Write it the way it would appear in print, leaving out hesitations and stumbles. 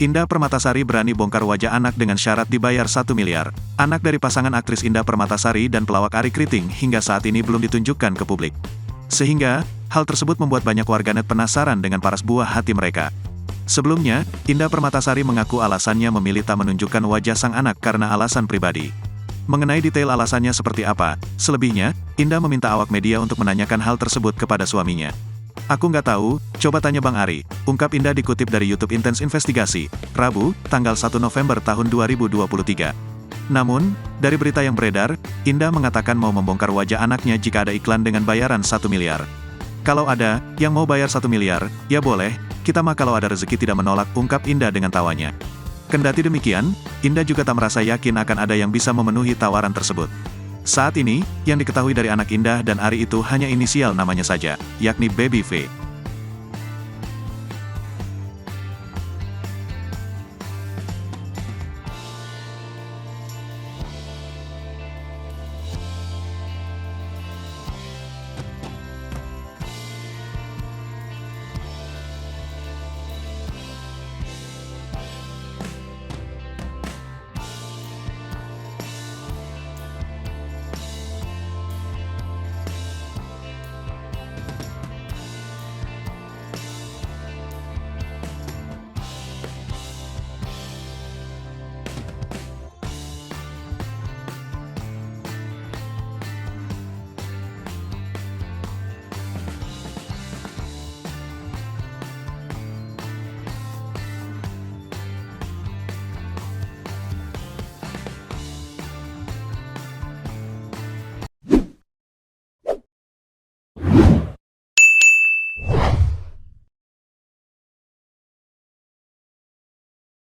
Indah Permatasari berani bongkar wajah anak dengan syarat dibayar 1 miliar. Anak dari pasangan aktris Indah Permatasari dan pelawak Arie Kriting hingga saat ini belum ditunjukkan ke publik. Sehingga, hal tersebut membuat banyak warganet penasaran dengan paras buah hati mereka. Sebelumnya, Indah Permatasari mengaku alasannya memilih tak menunjukkan wajah sang anak karena alasan pribadi. Mengenai detail alasannya seperti apa, selebihnya, Indah meminta awak media untuk menanyakan hal tersebut kepada suaminya. "Aku nggak tahu, coba tanya Bang Arie," ungkap Indah dikutip dari YouTube Intens Investigasi, Rabu, tanggal 1 November tahun 2023. Namun, dari berita yang beredar, Indah mengatakan mau membongkar wajah anaknya jika ada iklan dengan bayaran 1 miliar. "Kalau ada, yang mau bayar 1 miliar, ya boleh, kita mah kalau ada rezeki tidak menolak," ungkap Indah dengan tawanya. Kendati demikian, Indah juga tak merasa yakin akan ada yang bisa memenuhi tawaran tersebut. Saat ini, yang diketahui dari anak Indah dan Arie itu hanya inisial namanya saja, yakni Baby V.